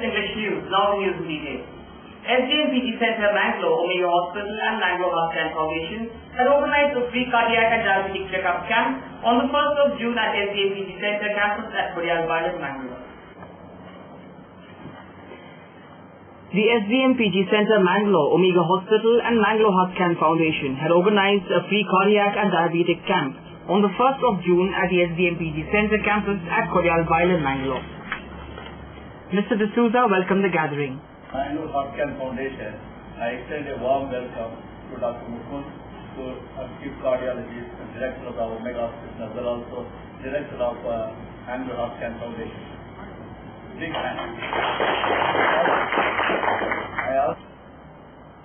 English news, now the news in detail. SGMPG Center, Bangalore, Omega Hospital and Bangalore Heart Foundation had organized a free cardiac and diabetic checkup camp on the 1st of June at SGMPG Center campus at Kodial Garden, Bangalore. The SGMPG Center, Bangalore, Omega Hospital and Bangalore Heart Foundation had organized a free cardiac and diabetic camp on the 1st of June at the SGMPG Center campus at Kodial Garden, Bangalore. Mr. D'Souza welcomed the gathering. Bangalore Heart Foundation, I extend a warm welcome to Dr. Mukund, to Chief Cardiologist and Director of the Omega Hospital, as well also Director of Bangalore Heart Foundation. Big thank you.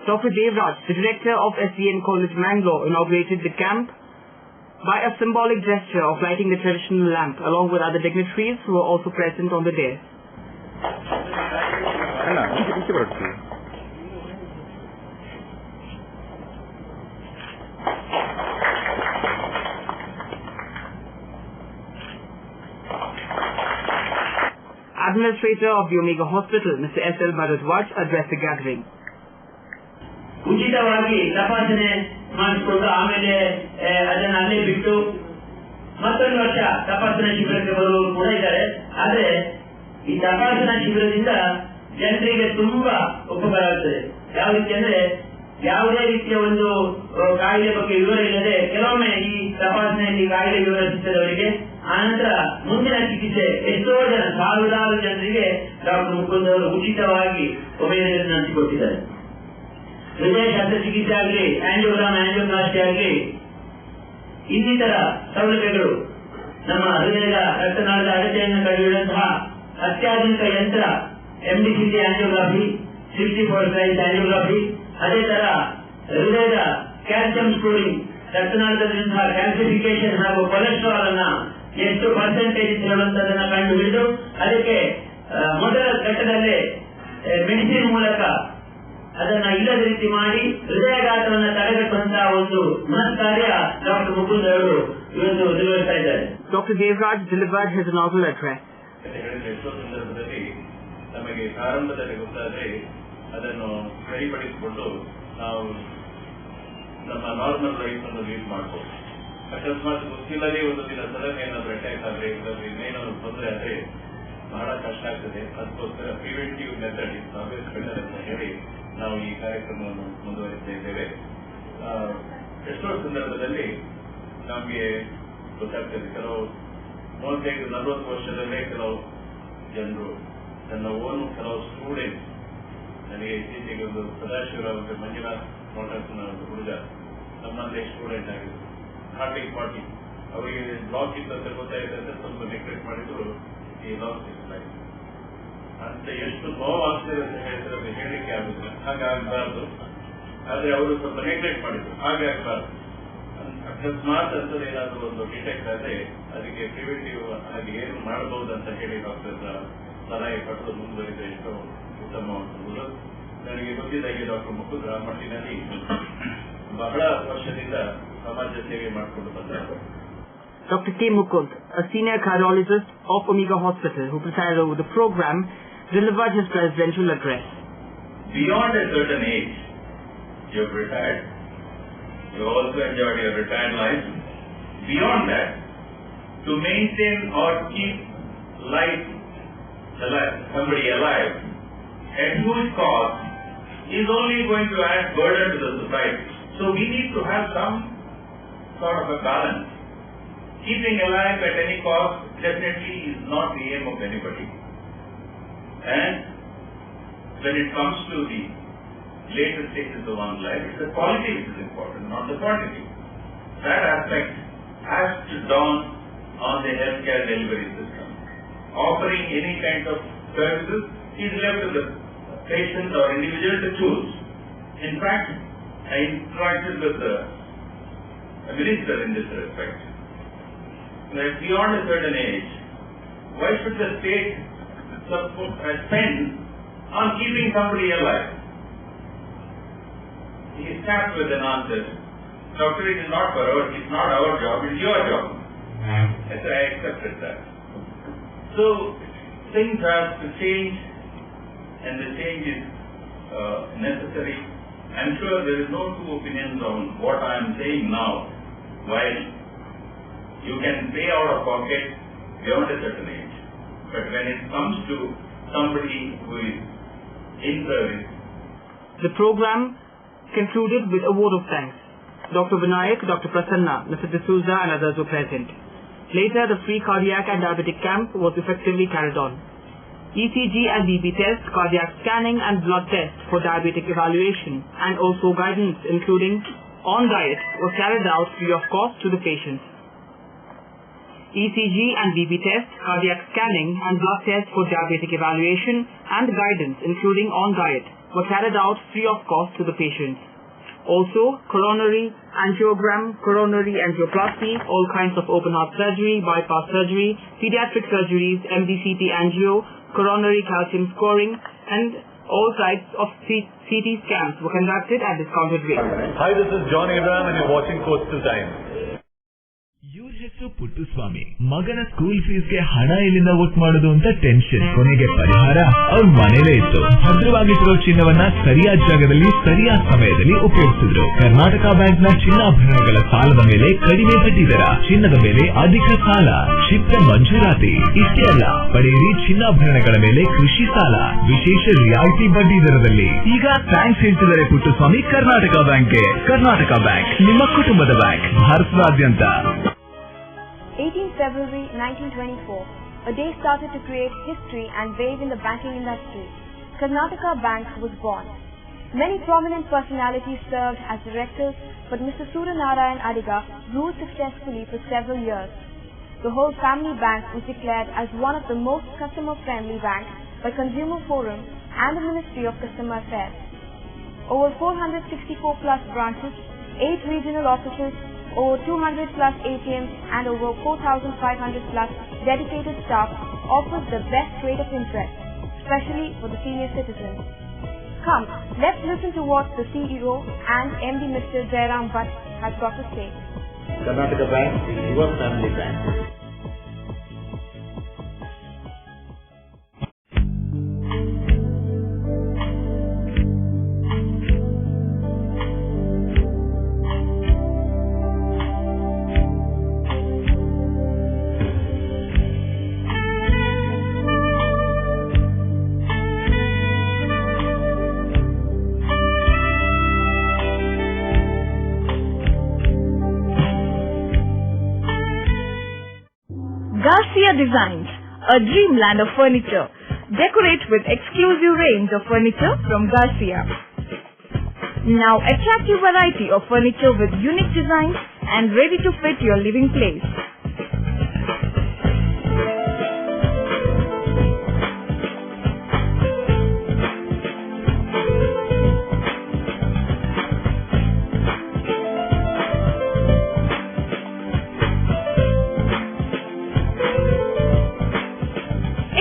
Dr. Devraj, the Director of SDN College, Bangalore, inaugurated the camp by a symbolic gesture of lighting the traditional lamp, along with other dignitaries who were also present on the day. Administrator of the Omega Hospital, Mr. S.L. Bharadwaj, addressed the gathering. ಉಚಿತವಾಗಿ ತಪಾಸಣೆ ಮಾಡಿಸಿಕೊಂಡು ಆಮೇಲೆ ಅದನ್ನು ಅಲ್ಲೇ ಬಿಟ್ಟು ಮತ್ತೊಂದು ವರ್ಷ ತಪಾಸಣಾ ಶಿಬಿರಕ್ಕೆ ಬರುವವರು ಕೂಡ ಇದ್ದಾರೆ. ಆದರೆ ಈ ತಪಾಸಣಾ ಶಿಬಿರದಿಂದ ಜನರಿಗೆ ತುಂಬಾ ಉಪಕಾರ ಆಗ್ತದೆ. ಯಾವ ರೀತಿ ಅಂದ್ರೆ ಯಾವುದೇ ರೀತಿಯ ಒಂದು ಕಾಯಿಲೆ ಬಗ್ಗೆ ವಿವರ ಇಲ್ಲದೆ ಕೆಲವೊಮ್ಮೆ ಈ ತಪಾಸಣೆಯಲ್ಲಿ ಕಾಯಿಲೆ ವಿವರ ಸಿಗ್ತದೆ ಅವರಿಗೆ. ಆನಂತರ ಮುಂದಿನ ಚಿಕಿತ್ಸೆ ಎಷ್ಟೋ ಜನ ಸಾವಿರಾರು ಜನರಿಗೆ ಡಾಕ್ಟರ್ ಮುಕುಂದ್ ಅವರು ಉಚಿತವಾಗಿ ಉಪಯೋಗ ನಡೆಸಿಕೊಟ್ಟಿದ್ದಾರೆ. ಹೃದಯ ಶಸ್ತ್ರಚಿಕಿತ್ಸೆ ಆಗಲಿ, ಆಂಜಿಯೋಗ್ರಾಮ್, ಆಂಜಿಯೋಪ್ಲಾಸ್ಟಿ ಆಗಲಿ, ಇನ್ನಿತರ ಸೌಲಭ್ಯಗಳು, ನಮ್ಮ ಹೃದಯದ ರಕ್ತನಾಳದ ಅಡಚಣೆಯನ್ನು ಕಂಡುಹಿಡಿಯುವಂತಹ ಅತ್ಯಾಧುನಿಕ ಯಂತ್ರ MDCT ಆಂಜಿಯೋಗ್ರಾಫಿ, 64 ಸ್ಲೈಸ್ ಆಂಜಿಯೋಗ್ರಾಫಿ, ಅದೇ ತರ ಹೃದಯದ ಕ್ಯಾಲ್ಸಿಯಂ ಸ್ಟೋರಿಂಗ್, ರಕ್ತನಾಳದಲ್ಲಿರುವಂತಹ ಕ್ಯಾಲ್ಸಿಫಿಕೇಶನ್ ಹಾಗೂ ಕೊಲೆಸ್ಟ್ರಾಲ್ ಅನ್ನ ಎಷ್ಟು ಪರ್ಸೆಂಟೇಜ್ ಹೇಳುವಂತದನ್ನ ಕಂಡು ಹಿಡಿದು ಅದಕ್ಕೆ ಮೊದಲ ಘಟ್ಟದಲ್ಲೇ ಮೆಡಿಸಿನ್ ಮೂಲಕ ಅದನ್ನ ಇಲ್ಲದ ರೀತಿ ಮಾಡಿ ಹೃದಯಾಘಾತವನ್ನು ತಡೆಗಟ್ಟುವಂತಹ ಒಂದು ಮಹತ್ ಕಾರ್ಯ ಡಾಕ್ಟರ್ ಮುಕುಂದ್ ಅವರು ಇವತ್ತು ನಿರ್ವಹಿಸ್ತಾ ಇದ್ದಾರೆ. Dr. Devraj delivered his inaugural address. ಎಷ್ಟೋ ಸಂದರ್ಭದಲ್ಲಿ ನಮಗೆ ಪ್ರಾರಂಭದಲ್ಲಿ ಗೊತ್ತಾದ್ರೆ ಅದನ್ನು ಸರಿಪಡಿಸಿಕೊಂಡು ನಾವು ನಮ್ಮ ನಾರ್ಮಲ್ ಲೈಫ್ ಅನ್ನು ಲೀಡ್ ಮಾಡಬಹುದು. ಅಕಸ್ಮಾತ್ ಗೊತ್ತಿಲ್ಲದೆ ಒಂದು ದಿನ ಸಡನ್ ಏನಾದ್ರು ಅಟ್ಯಾಕ್ ಆದ್ರೆ ಇನ್ನೇನಾದ್ರು ತೊಂದರೆ ಆದ್ರೆ ಬಹಳ ಕಷ್ಟ ಆಗ್ತದೆ. ಅದಕ್ಕೋಸ್ಕರ preventive method is always better ಅಂತ ಹೇಳಿ ನಾವು ಈ ಕಾರ್ಯಕ್ರಮವನ್ನು ಮುಂದುವರಿಸ್ತಾ ಇದ್ದೇವೆ. ಎಷ್ಟೋ ಸಂದರ್ಭದಲ್ಲಿ ನಮಗೆ ಗೊತ್ತಾಗ್ತದೆ, ಕೆಲವು 35-40 ವರ್ಷದಲ್ಲೇ ಕೆಲವು ಜನರು ನನ್ನ ಓನು ಕೆಲವು ಸ್ಟೂಡೆಂಟ್, ನನಗೆ ಇತ್ತೀಚೆಗೆ ಒಂದು ಸದಾಶಿವರಾವ್ ಮತ್ತು ಮಂಜುನಾಥ್ ಮೋಟರ್ಸ್ನ ಒಂದು ಹುಡುಗ ನಮ್ಮಲ್ಲೇ ಸ್ಟೂಡೆಂಟ್ ಆಗಿದ್ರು. 40 ಅವರಿಗೆ ಬ್ಲಾಕ್ ಇತ್ತಂತ ಗೊತ್ತಾಯಿತು ಅಂತ ಸ್ವಲ್ಪ ನೆಗ್ಲೆಕ್ಟ್ ಮಾಡಿದ್ರು, ಈ ಲಾಸ್ ಲೈಫ್ ಅಂತ ಎಷ್ಟು ನೋವು ಆಗ್ತದೆ ಅಂತ ಹೇಳಿದ್ರೆ ಅದು ಹೇಳಲಿಕ್ಕೆ ಆಗುದಿಲ್ಲ. ಹಾಗಾಗಬಾರ್ದು. ಆದ್ರೆ ಅವರು ಸ್ವಲ್ಪ ನೆಗ್ಲೆಕ್ಟ್ ಮಾಡಿದ್ರು, ಹಾಗೆ ಆಗಬಾರ್ದು. ಅಕಸ್ಮಾತ್ ಅಂತದ್ದು ಏನಾದರೂ ಒಂದು ಡಿಟೆಕ್ಟ್ ಆದ್ರೆ ಅದಕ್ಕೆ ಪ್ರಿವೆಂಟಿವ್ ಆಗಿ ಏನು ಮಾಡಬಹುದು ಅಂತ ಹೇಳಿ ಡಾಕ್ಟರ್ ಸಲಹೆ ಪಡೆದು ಮುಂದುವರಿದ ಎಷ್ಟೋ ಉತ್ತಮವಾದ. ನನಗೆ ಗೊತ್ತಿದ್ದಾಗೆ ಡಾಕ್ಟರ್ ಮುಕುಂದ್ ಆ ಮಟ್ಟಿನಲ್ಲಿ ಬಹಳ ವರ್ಷದಿಂದ ಸಮಾಜ ಸೇವೆ ಮಾಡಿಕೊಂಡು ಬಂದರು. Dr. K. Mukund, a senior cardiologist of Omega Hospital who presided over the program, delivered his presidential address. Beyond a certain age, you have retired. You also enjoyed your retired life. Beyond that, to maintain or keep life alive, somebody alive, at huge cost, is only going to add burden to the society. So we need to have some sort of a balance. Keeping alive at any cost definitely is not the aim of anybody. And when it comes to the later stages of one's life, it's the quality which is important, not the quantity. That aspect has to dawn on the healthcare delivery system. Offering any kind of services is left to the patient or individual to choose. In fact, I interacted with the minister in this respect. That beyond a certain age, why should the state spend on keeping somebody alive? He snapped with an answer, "Doctor, it is not it's not our job, it is your job." Yes, I accepted that. So things have to change and the change is necessary. I'm sure there is no two opinions on what I am saying now. While you can pay out of pocket beyond a certain age, but when it comes to somebody who is in service. The program concluded with a vote of thanks. Dr. Vinayak, Dr. Prasanna, Mr. D'Souza and others were present. Later, the free cardiac and diabetic camp was effectively carried on. ECG and BP tests, cardiac scanning and blood tests for diabetic evaluation and also guidance including on diet were carried out free of cost to the patients. ECG and BP tests, cardiac scanning and blood tests for diabetic evaluation and guidance including on diet were carried out free of cost to the patients. Also, coronary angiogram, coronary angioplasty, all kinds of open heart surgery, bypass surgery, pediatric surgeries, MDCT angio, coronary calcium scoring, and all types of CT scans were conducted at discounted rates. Hi, this is John Abraham and you're watching Coastal Times. ಇವ್ರ ಹೆಸರು ಪುಟ್ಟುಸ್ವಾಮಿ. ಮಗನ school ಫೀಸ್ಗೆ ಹಣ ಎಲ್ಲಿಂದ ಒಟ್ಟು ಮಾಡೋದು ಅಂತ tension. ಕೊನೆಗೆ ಪರಿಹಾರ ಅವ್ರ ಮನೇಲೇ ಇತ್ತು. ಭದ್ರವಾಗಿಟ್ಟಿರೋ ಚಿನ್ನವನ್ನ ಸರಿಯಾದ ಜಾಗದಲ್ಲಿ ಸರಿಯಾದ ಸಮಯದಲ್ಲಿ ಉಪಯೋಗಿಸಿದ್ರು. ಕರ್ನಾಟಕ ಬ್ಯಾಂಕ್ ನ ಚಿನ್ನಾಭರಣಗಳ ಸಾಲದ ಮೇಲೆ ಕಡಿಮೆ ಬಡ್ಡಿ ದರ, ಚಿನ್ನದ ಮೇಲೆ ಅಧಿಕ ಸಾಲ, ಕ್ಷಿಪ್ರ ಮಂಜೂರಾತಿ. ಇಷ್ಟೇ ಅಲ್ಲ, ಪಡೆಯಿರಿ ಚಿನ್ನಾಭರಣಗಳ ಮೇಲೆ ಕೃಷಿ ಸಾಲ ವಿಶೇಷ ರಿಯಾಯಿತಿ ಬಡ್ಡಿ ದರದಲ್ಲಿ. ಈಗ ಥ್ಯಾಂಕ್ಸ್ ಹೇಳ್ತಿದ್ದಾರೆ ಪುಟ್ಟುಸ್ವಾಮಿ ಕರ್ನಾಟಕ ಬ್ಯಾಂಕ್ಗೆ. ಕರ್ನಾಟಕ ಬ್ಯಾಂಕ್ ನಿಮ್ಮ ಕುಟುಂಬದ ಬ್ಯಾಂಕ್, ಭಾರತದಾದ್ಯಂತ. 18 February 1924, a day started to create history and wave in the banking industry. Karnataka Bank was born. Many prominent personalities served as directors, but Mr. Suryanarayan Adiga ruled successfully for several years. The whole family bank was declared as one of the most customer-friendly banks by Consumer Forum and the Ministry of Customer Affairs. Over 464 plus branches, 8 regional offices, over 200 plus ATMs and over 4,500 plus dedicated staff offers the best rate of interest, especially for the senior citizens. Come, let's listen to what the CEO and MD Mr. Jairam Bhatt has got to say. Karnataka Bank is your family bank. Garcia Designs, a dreamland of furniture. Decorate with exclusive range of furniture from Garcia. Now attractive variety of furniture with unique designs and ready to fit your living place.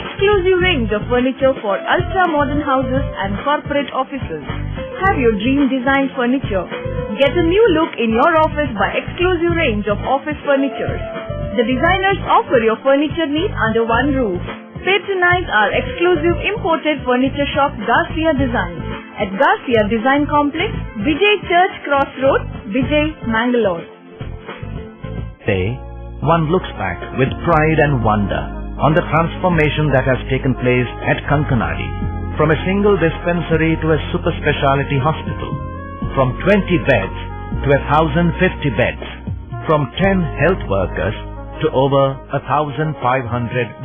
Exclusive range of furniture for ultra-modern houses and corporate offices. Have your dream design furniture. Get a new look in your office by exclusive range of office furniture. The designers offer your furniture needs under one roof. Patronize our exclusive imported furniture shop Garcia Designs at Garcia Design Complex, Vijay Church Cross Road, Vijay, Mangalore. Today, one looks back with pride and wonder on the transformation that has taken place at Kankanadi, from a single dispensary to a super speciality hospital, from 20 beds to 1,050 beds, from 10 health workers to over 1,500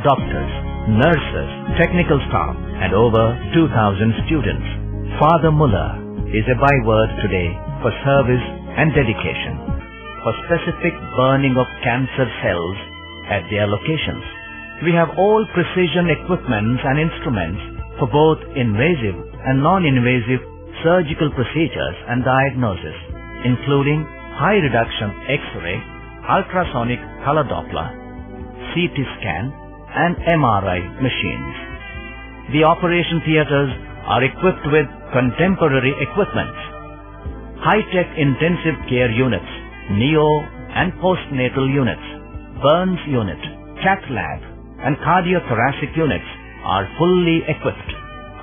doctors, nurses, technical staff and over 2,000 students. Father Muller is a byword today for service and dedication, for specific burning of cancer cells at their locations. We have all precision equipments and instruments for both invasive and non-invasive surgical procedures and diagnosis, including high reduction X-ray, ultrasonic color Doppler, CT scan and MRI machines. The operation theatres are equipped with contemporary equipment, high-tech intensive care units, neo and postnatal units, burns unit, cath lab and cardiothoracic units are fully equipped.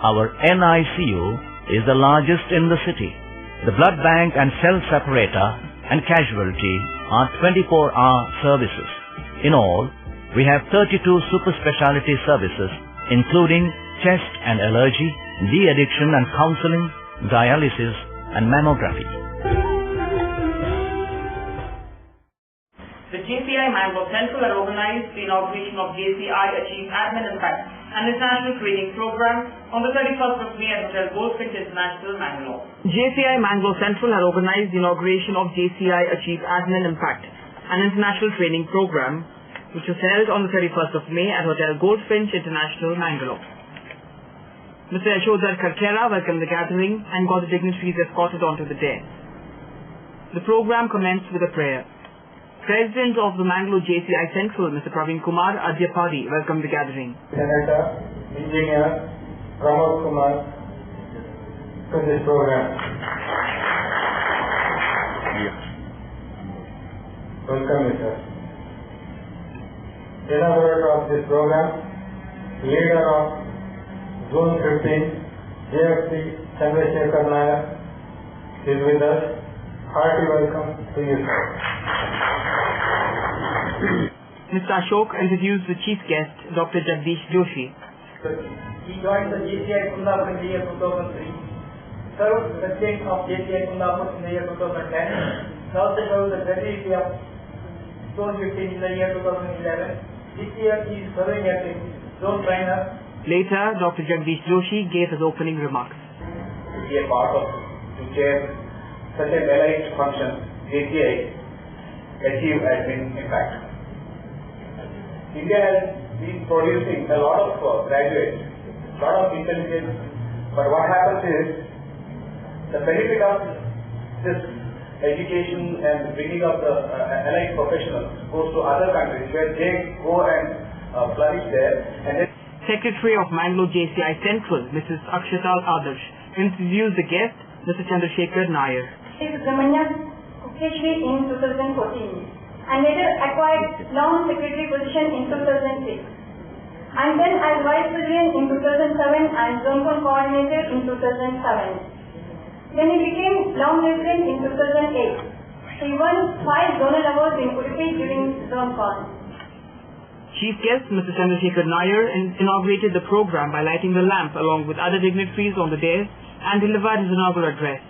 Our NICU is the largest in the city. The blood bank and cell separator and casualty are 24-hour services. In all, we have 32 super specialty services, including chest and allergy, de-addiction and counseling, dialysis and mammography. The JCI Mangalore Central had organized the inauguration of JCI Achieve Admin Impact, an international training program on the 31st of May at Hotel Goldfinch International, Mangalore. JCI Mangalore Central had organized the inauguration of JCI Achieve Admin Impact, an international training program which was held on the 31st of May at Hotel Goldfinch International, Mangalore. Mr. Yashodhar Karkera welcomed the gathering and got the dignitaries escorted onto the dais. The program commenced with a prayer. President of the Mangalore JCI Central, Mr. Praveen Kumar Adyapadi, welcomed the gathering. Senator, Engineer Pramod Kumar to this program. Welcome, sir. Inaugurator of this program, leader of Zone 15, JFC Chandrasekhar Nayak is with us. Hearty welcome to you, sir. Mr. Ashok introduced the chief guest, Dr. Jagdish Joshi. He joined the JCI Kundapur in the year 2003, served the president of JCI Kundapur in the year 2010, and also served the presidency of Zone 15 in the year 2011. This year he is serving as a zone trainer. Later, Dr. Jagdish Joshi gave his opening remarks. To be a part of, to chair such a elite function, JCI Achieve Admin Impact. India has been producing a lot of graduates, a lot of intelligence, but what happens is the benefit of this education and bringing up the allied professionals goes to other countries where they go and flourish there. And then Secretary of Mangalore JCI Central, Mrs. Akshatal Adarsh, introduced the guest, Mr. Chandrasekhar Nayak. In 2014 and later acquired long secretary position in 2006 and then as vice president in 2007 and zone coordinator in 2007. Then he became long resident in 2008. He won 5 zonal awards in Udupi during zone con. Chief guest Mr. Chandrasekhar Nayak inaugurated the program by lighting the lamp along with other dignitaries on the dais and delivered his inaugural address.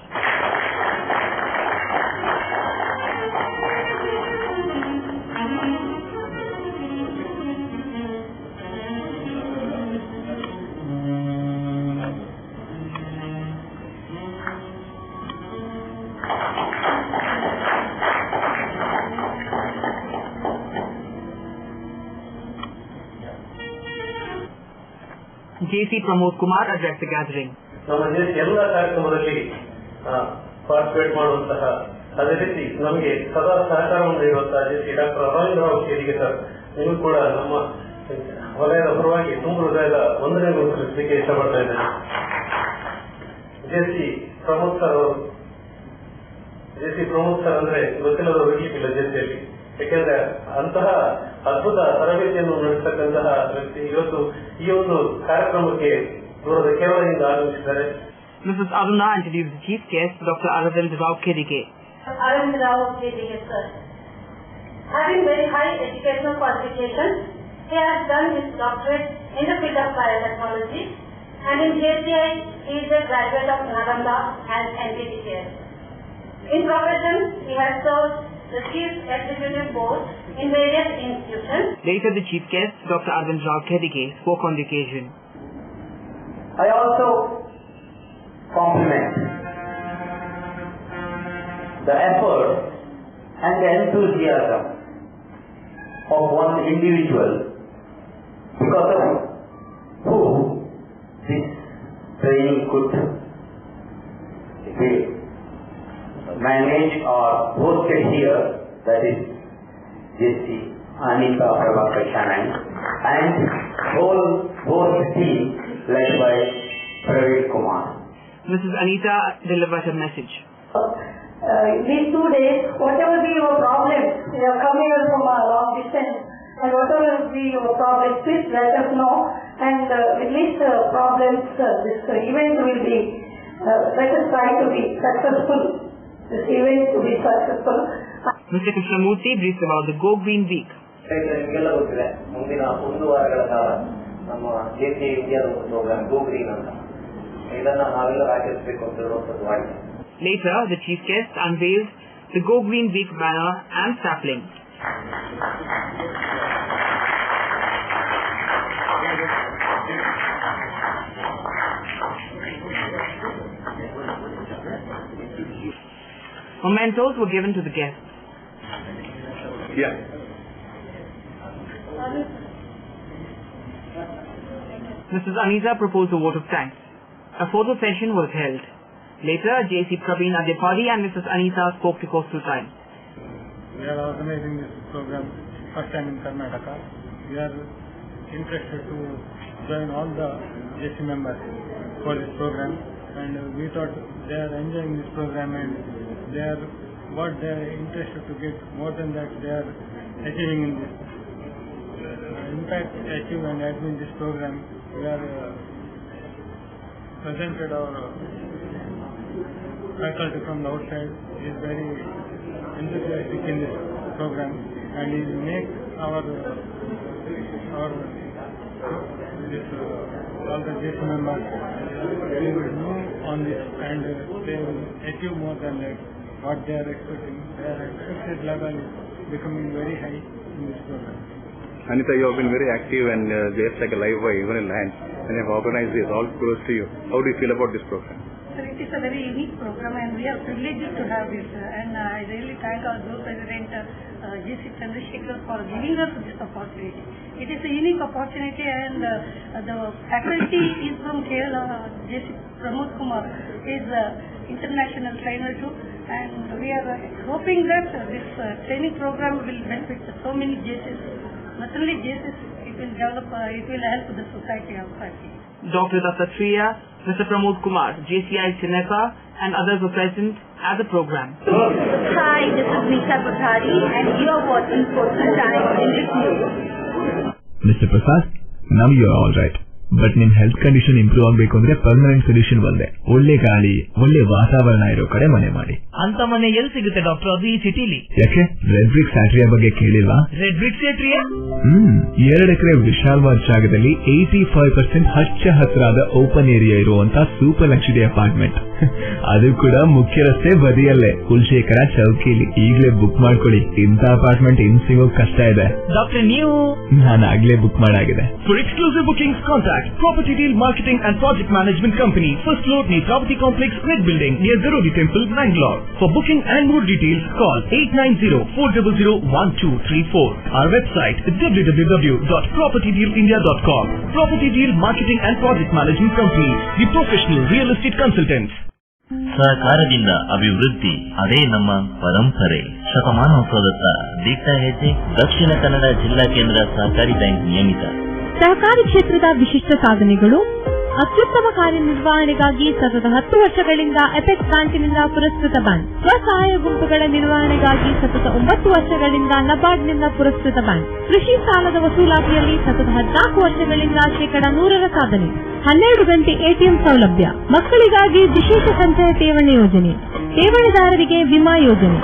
JC Pramod Kumar addressed the gathering. ನಮ್ಮ ದೇಶ ಎಲ್ಲ ಕಾರ್ಯಕ್ರಮದಲ್ಲಿ participate ಮಾಡುವಂತಹ ಅದೇ ರೀತಿ ನಮಗೆ ಸದಾ ಸಹಕಾರವನ್ನು ನೀಡುವಂತಹ ಜೆ.ಸಿ. ಡಾಕ್ಟರ್ ಅರವಿಂದರಾವ್ ಕೇರಿಗೆ ಸರ್, ನೀವು ಕೂಡ ನಮ್ಮ ವಲಯದ ಪರವಾಗಿ ತುಂಬ ಹೃದಯದ ವಂದನೆಗಳನ್ನು ಸಲ್ಲಿಸಲಿಕ್ಕೆ ಇಷ್ಟಪಡ್ತಾ ಇದ್ದೇನೆ. ಜೆ.ಸಿ. ಪ್ರಮೋದ್ ಸರ್ ಅಂದ್ರೆ ಗೊತ್ತಿಲ್ಲದವರು ಇರಲಿಕ್ಕಿಲ್ಲ ಜೆ.ಸಿ.ಯಲ್ಲಿ. ಯಾಕೆಂದ್ರೆ ಅಂತಹ ಅದ್ಭುತ ತರಬೇತಿಯನ್ನು ನಡೆಸತಕ್ಕಂತಹ ವ್ಯಕ್ತಿ ಇವತ್ತು ಈ ಒಂದು ಕಾರ್ಯಕ್ರಮಕ್ಕೆ ದೂರದ ಕೇರಳದಿಂದ ಆಗಮಿಸಿದ್ದಾರೆ. Mrs. Aruna introduced the chief guest, Dr. Aravind Rao Kedige. Aravind Rao Kedige, sir. Having very high educational qualifications, he has done his doctorate in the field of biotechnology, and in JCI he is a graduate of Nalanda and NPTEL. In profession, he has served the chief executive board in various institutions. Later, the chief guest, Dr. Aravind Rao Kedige, spoke on the occasion. I also compliment the effort and the enthusiasm of one individual because of who this training could be managed or hosted here, that is J.C. Anita Prabhakar Shanai and whole host team led by Praveen Kumar. Mrs. Anita delivered her message. These 2 days, whatever be your problems, you are coming from a long distance, and whatever be your problems, please let us know, and with these problems, this event will be, let us try to be successful, this event to be successful. Mr. Krishnamurthy briefs about the Go Green Week. ನಿಮಗೆಲ್ಲ ಗೊತ್ತಿದೆ, ಮುಂದಿನ 1 ವಾರಗಳ ಕಾಲ ನಮ್ಮ JCI ಇಂಡಿಯಾದ ಒಂದು program go green ಅಂತ, ಇದನ್ನ ನಾವೆಲ್ಲರೂ ಆಚರಿಸಬೇಕು ಅಂತ ಹೇಳುವಂಥದ್ದು ಆಗಿದೆ. Later, the chief guest unveiled the Go Green Week banner and sapling. Mementos were given to the guests. Yeah. Mrs. Anita proposed a vote of thanks. A photo session was held. Later, JC Praveen Adipadi and Mrs. Anita spoke to Coastal Times. We are organizing this program first time in Karnataka. We are interested to join all the JC members for this program, and we thought they are enjoying this program and they are what they are interested to get. More than that, they are achieving in this. Impact achieve and admin this program. We are presented our faculty from the outside is very enthusiastic in this program, and it makes our this all the JC members they will move on this, and they will achieve more than that what they are expecting. Their expected level is becoming very high in this program. Anita, you have been very active and just like a live wire, even in land, and you have organized this all close to you. How do you feel about this program? Sir, it is a very unique program and we are privileged to have this, and I really thank our Group President JC Chandrasekhar for giving us this opportunity. It is a unique opportunity, and the faculty is from Kerala. JC Pramod Kumar is international trainer too, and we are hoping that this training program will benefit so many JCs. Not only JCs, it will develop, it will help the society outside. Dr. Dattatreya, Mr. Pramod Kumar, JCI Chinepa, and others were present at the program. Hi, this is Nisha Kothari, and you are watching Coastal Times English News. Mr. Prasad, now you are all right. But ನಿಮ್ health condition improve ಆಗಬೇಕು ಅಂದ್ರೆ permanent solution ಒಂದೇ, ಒಳ್ಳೆ ಗಾಳಿ ಒಳ್ಳೆ ವಾತಾವರಣ ಇರೋ ಕಡೆ ಮನೆ ಮಾಡಿ. ಅಂತ ಮನೆ ಎಲ್ಲಿ ಸಿಗುತ್ತೆ ಡಾಕ್ಟರ್? ಅದು ಈ ಸಿಟಿಲಿ. ಯಾಕೆ ರೆಡ್ ಬ್ರಿಕ್ಸ್ ಸ್ಯಾಟ್ರಿಯಾ ಬಗ್ಗೆ ಕೇಳಿಲ್ವಾ? ರೆಡ್ ಬ್ರಿಕ್ಸ್ ಸ್ಯಾಟ್ರಿಯಾ 2 ಎಕರೆ ವಿಶಾಲವಾದ ಜಾಗದಲ್ಲಿ 85% ಹಚ್ಚ ಹಸಿರಾದ ಓಪನ್ ಏರಿಯಾ ಇರುವಂತ ಸೂಪರ್ ಲಕ್ಸುರಿ ಅಪಾರ್ಟ್ಮೆಂಟ್, ಅದು ಕೂಡ ಮುಖ್ಯ ರಸ್ತೆ ಬದಿಯಲ್ಲೇ, ಕುಲಶೇಖರ ಚೌಕಿಲಿ. ಈಗಲೇ ಬುಕ್ ಮಾಡ್ಕೊಳ್ಳಿ, ಇಂಥ ಅಪಾರ್ಟ್ಮೆಂಟ್ ಇನ್ ಸಿಗೋಕ್ ಕಷ್ಟ ಇದೆ. ಡಾಕ್ಟರ್ ನೀವು? ನಾನು ಆಗ್ಲೇ ಬುಕ್ ಮಾಡಾಗಿದೆ. For exclusive bookings contact Property Deal Marketing and Project Management Company, First Floor, Netrapati Complex, Red Building, near Garodi Temple, Bangalore. For booking and more details, call 890-400-1234. Our website is www.propertydealindia.com. Property Deal Marketing and Project Management Company, the professional real estate consultants. ಸಹಕಾರದಿಂದ ಅಭಿವೃದ್ಧಿ, ಅದೇ ನಮ್ಮ ಪರಂಪರೆ. ಶತಮಾನೋತ್ಸವದತ್ತ ದಿಟ್ಟ ಹೆಜ್ಜೆ. ದಕ್ಷಿಣ ಕನ್ನಡ ಜಿಲ್ಲಾ ಕೇಂದ್ರ ಸಹಕಾರಿ ಬ್ಯಾಂಕ್ ನಿಯಮಿತ. ಸಹಕಾರಿ ಕ್ಷೇತ್ರದ ವಿಶಿಷ್ಟ ಸಾಧನೆಗಳು. ಅತ್ಯುತ್ತಮ ಕಾರ್ಯನಿರ್ವಹಣೆಗಾಗಿ ಸತತ 10 ವರ್ಷಗಳಿಂದ ಎಪೆಕ್ಸ್ ಬ್ಯಾಂಕಿನಿಂದ ಪುರಸ್ಕೃತ ಬ್ಯಾಂಕ್. ಸ್ವಸಹಾಯ ಗುಂಪುಗಳ ನಿರ್ವಹಣೆಗಾಗಿ ಸತತ 9 ವರ್ಷಗಳಿಂದ ನಬಾರ್ಡ್ನಿಂದ ಪುರಸ್ಕೃತ ಬ್ಯಾಂಕ್. ಕೃಷಿ ಸಾಲದ ವಸೂಲಾತಿಯಲ್ಲಿ ಸತತ 14 ವರ್ಷಗಳಿಂದ 100% ಸಾಧನೆ. 12 ಗಂಟೆ ಎಟಿಎಂ ಸೌಲಭ್ಯ. ಮಕ್ಕಳಿಗಾಗಿ ವಿಶೇಷ ಸಂಚಯ ಠೇವಣಿ ಯೋಜನೆ. ಠೇವಣಿದಾರರಿಗೆ ವಿಮಾ ಯೋಜನೆ.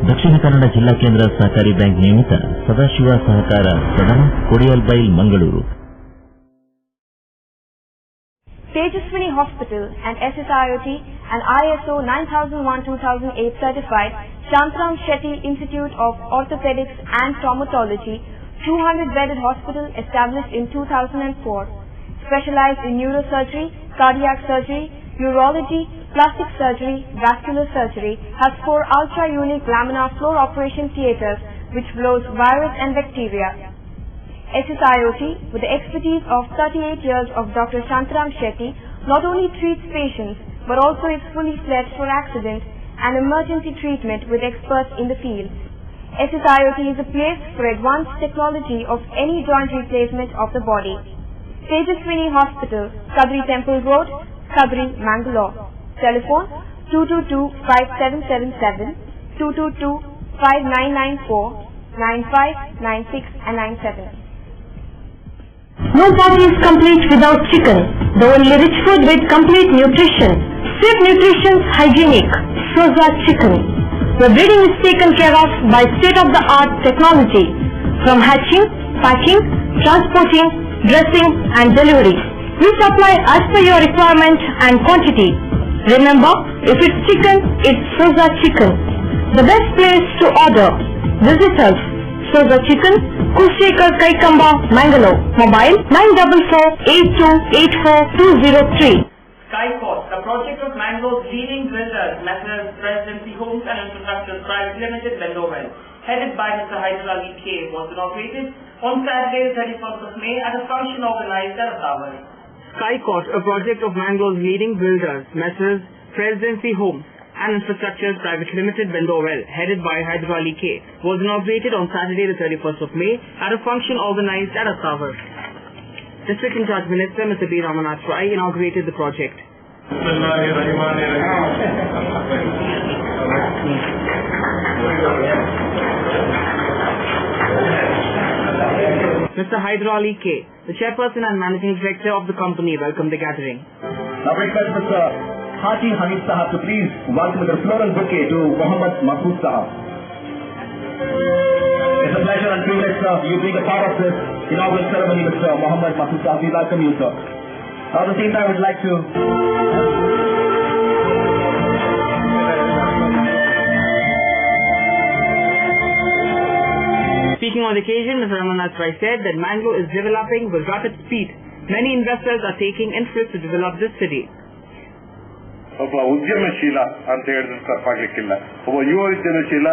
ದಕ್ಷಿಣ ಕನ್ನಡ ಜಿಲ್ಲಾ ಕೇಂದ್ರ ಸಹಕಾರಿ ಬ್ಯಾಂಕ್ ನಿಯಮಿತ ಸದಾಶಿವ ಸಹಕಾರ ಸದನ, Kodialbail, Mangaluru. Tejaswini Hospital and SSIOT and ISO 9001-2008 certified Shantram Shetty Institute of Orthopedics and Traumatology 200-bedded hospital established in 2004, specialized in neurosurgery, cardiac surgery, urology, plastic surgery, vascular surgery, has 4 ultra-unique laminar floor operation theatres which blows virus and bacteria. SSIOT, with the expertise of 38 years of Dr. Shantram Shetty, not only treats patients but also is fully fledged for accident and emergency treatment with experts in the field. SSIOT is a place for advanced technology of any joint replacement of the body. Tejaswini Hospital, Kabri Temple Road, Kabri, Mangalore. Telephone 222-5777, 5994 9596 and 97. No party is complete without chicken. The only rich food with complete nutrition. Swift Nutrition Hygienic. Soza Chicken. The breeding is taken care of by state-of-the-art technology. From hatching, packing, transporting, dressing and delivery. We supply as per your requirement and quantity. Remember, if it's chicken, it's Soza Chicken. The best place to order. Visit us. Soza Chicken, Kushekar Kaikamba, Mangalore. Mobile 944-8284-203. Skyport, the project of Mangalore's leading builders, Messrs. Presidency Homes and Infrastructure Private Limited, Bendovel, headed by Mr. Hyder Ali K, was inaugurated on Saturday, 31st of May at a function organized at Asawar. Skyport, a project of Mangalore's leading builders, Messrs. Presidency Homes and Infrastructure Private Limited, Bendovel, headed by Hyder Ali K, was inaugurated on Saturday, the 31st of May at a function organized at Asawar. District in charge Minister Mr. B. Ramanath Rai inaugurated the project. Mr. Hyder Ali K, the chairperson and managing director of the company, welcomed the gathering. Now request Mr. Haji Hamid Sahab to please welcome the floral bouquet to Muhammad Masood Sahab. It's a pleasure and privilege, sir, you being a part of this inaugural ceremony, Mr. Muhammad Masood Sahab. We welcome you, sir. At the same time, I would like to Speaking on the occasion, Mr. Ramanath Rai said that Mangalore is developing with rapid speed. Many investors are taking interest to develop this city. ಒಬ್ಬ ಉದ್ಯಮಶೀಲ ಅಂತ ಹೇಳಿದ್ರೆ ತಪ್ಪಾಗಲಿಕ್ಕಿಲ್ಲ. ಒಬ್ಬ ಯುವ ಉದ್ಯಮಶೀಲ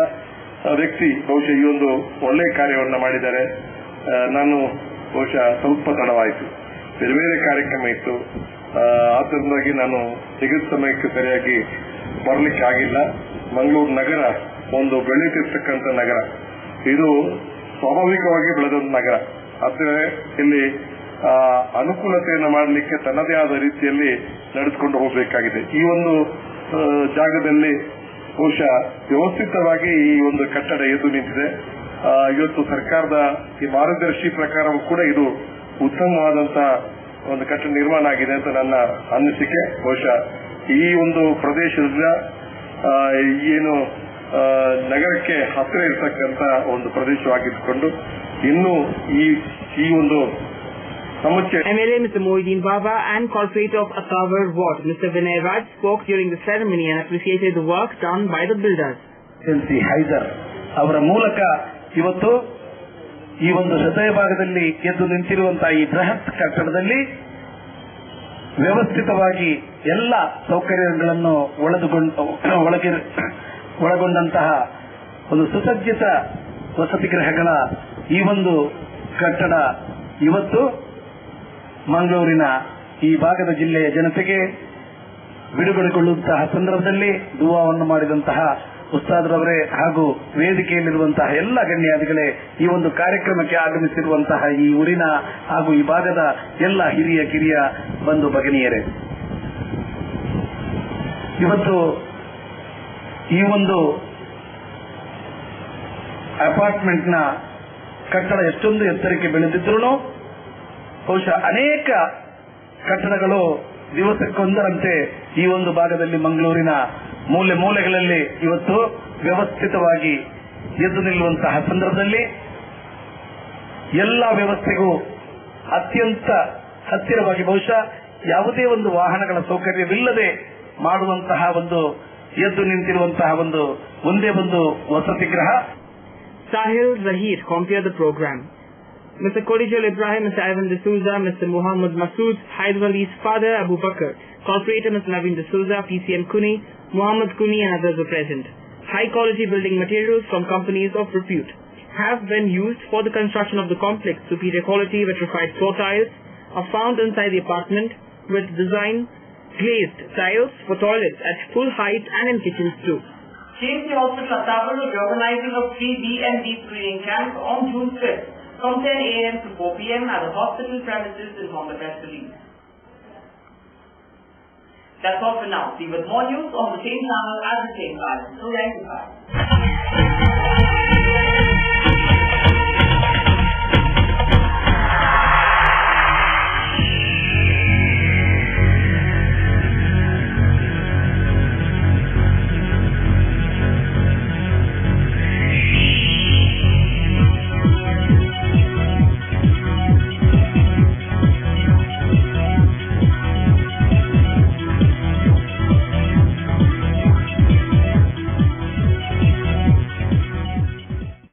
ವ್ಯಕ್ತಿ ಬಹುಶಃ ಈ ಒಂದು ಒಳ್ಳೆ ಕಾರ್ಯವನ್ನು ಮಾಡಿದ್ದಾರೆ. ನಾನು ಬಹುಶಃ ಸ್ವಲ್ಪ ತಡವಾಯಿತು, ಬೇರೆ ಬೇರೆ ಕಾರ್ಯಕ್ರಮ ಇತ್ತು, ಆದ್ದರಿಂದಾಗಿ ನಾನು ತೆಗೆದ ಸಮಯಕ್ಕೆ ಸರಿಯಾಗಿ ಬರಲಿಕ್ಕೆ ಆಗಿಲ್ಲ. ಮಂಗಳೂರು ನಗರ ಒಂದು ಬೆಳೆಯುತ್ತಿರ್ತಕ್ಕಂಥ ನಗರ, ಇದು ಸ್ವಾಭಾವಿಕವಾಗಿ ಬೆಳೆದೊಂದು ನಗರ. ಆದರೆ ಇಲ್ಲಿ ಅನುಕೂಲತೆಯನ್ನು ಮಾಡಲಿಕ್ಕೆ ತನ್ನದೇ ಆದ ರೀತಿಯಲ್ಲಿ ನಡೆದುಕೊಂಡು ಹೋಗಬೇಕಾಗಿದೆ. ಈ ಒಂದು ಜಾಗದಲ್ಲಿ ಬಹುಶಃ ವ್ಯವಸ್ಥಿತವಾಗಿ ಈ ಒಂದು ಕಟ್ಟಡ ಎದ್ದು ನಿಂತಿದೆ. ಇವತ್ತು ಸರ್ಕಾರದ ಈ ಮಾರ್ಗದರ್ಶಿ ಪ್ರಕಾರವೂ ಕೂಡ ಇದು ಉತ್ತಮವಾದಂತಹ ಒಂದು ಕಟ್ಟಡ ನಿರ್ಮಾಣ ಆಗಿದೆ ಅಂತ ನನ್ನ ಅನಿಸಿಕೆ. ಬಹುಶಃ ಈ ಒಂದು ಪ್ರದೇಶದ ಏನು ನಗರಕ್ಕೆ ಹತ್ತಿರ ಇರತಕ್ಕಂತ ಒಂದು ಪ್ರದೇಶವಾಗಿದ್ದುಕೊಂಡು ಇನ್ನೂ ಈ ಒಂದು MLA Mr. Mohiddin Baba and Corporator of Asawar Ward, Mr. Vinay Raj, spoke during the ceremony and appreciated the work done by the builders. Hyder ಅವರ ಮೂಲಕ ಇವತ್ತು ಈ ಒಂದು ಹೃದಯ ಭಾಗದಲ್ಲಿ ಎದ್ದು ನಿಂತಿರುವಂತಹ ಈ ಬೃಹತ್ ಕಟ್ಟಡದಲ್ಲಿ ವ್ಯವಸ್ಥಿತವಾಗಿ ಎಲ್ಲ ಸೌಕರ್ಯಗಳನ್ನು ಒಳಗೊಂಡಂತಹ ಒಂದು ಸುಸಜ್ಜಿತ ವಸತಿ ಗೃಹಗಳ ಈ ಒಂದು ಕಟ್ಟಡ ಇವತ್ತು ಮಂಗಳೂರಿನ ಈ ಭಾಗದ ಜಿಲ್ಲೆಯ ಜನತೆಗೆ ಬಿಡುಗಡೆಗೊಳ್ಳುವಂತಹ ಸಂದರ್ಭದಲ್ಲಿ ದುವಾವನ್ನು ಮಾಡಿದಂತಹ ಉಸ್ತಾದ್ರವರೇ ಹಾಗೂ ವೇದಿಕೆಯಲ್ಲಿರುವಂತಹ ಎಲ್ಲ ಗಣ್ಯಾದಿಗಳೇ, ಈ ಒಂದು ಕಾರ್ಯಕ್ರಮಕ್ಕೆ ಆಗಮಿಸಿರುವಂತಹ ಈ ಊರಿನ ಹಾಗೂ ಈ ಭಾಗದ ಎಲ್ಲ ಹಿರಿಯ ಕಿರಿಯ ಬಂಧು ಭಗಿನಿಯರೇ, ಇವತ್ತು ಈ ಒಂದು ಅಪಾರ್ಟ್ಮೆಂಟ್ನ ಕಟ್ಟಡ ಎಷ್ಟೊಂದು ಎತ್ತರಕ್ಕೆ ಬೆಳೆದಿದ್ರೂ ಬಹುಶಃ ಅನೇಕ ಕಟ್ಟಡಗಳು ದಿವಸಕ್ಕೊಂದರಂತೆ ಈ ಒಂದು ಭಾಗದಲ್ಲಿ ಮಂಗಳೂರಿನ ಮೂಲೆ ಮೂಲೆಗಳಲ್ಲಿ ಇವತ್ತು ವ್ಯವಸ್ಥಿತವಾಗಿ ಎದ್ದು ನಿಲ್ಲುವಂತಹ ಸಂದರ್ಭದಲ್ಲಿ ಎಲ್ಲ ವ್ಯವಸ್ಥೆಗೂ ಅತ್ಯಂತ ಹತ್ತಿರವಾಗಿ ಬಹುಶಃ ಯಾವುದೇ ಒಂದು ವಾಹನಗಳ ಸೌಕರ್ಯವಿಲ್ಲದೆ ಮಾಡುವಂತಹ ಒಂದು ಎದ್ದು ನಿಂತಿರುವಂತಹ ಒಂದೇ ಒಂದು ವಸತಿ ಗೃಹ. Sahil Zahir compared the program. Mr. Kodijal Ibrahim, Mr. Ivan D'Souza, Mr. Muhammad Masood, Hyder Ali's father Abu Bakr, Corporator Mr. Naveen D'Souza, PCM Kuni, Muhammad Kuni and others were present. High quality building materials from companies of repute have been used for the construction of the complex. Superior quality vitrified floor tiles are found inside the apartment with design glazed tiles for toilets at full height and in kitchens too. KMC Hospital Asawar will be organizing a free B&B screening camp on June 5th from 10 a.m. to 4 p.m. at the hospital premises in the press release. That's all for now. See with more news on the same channel at the same time. So,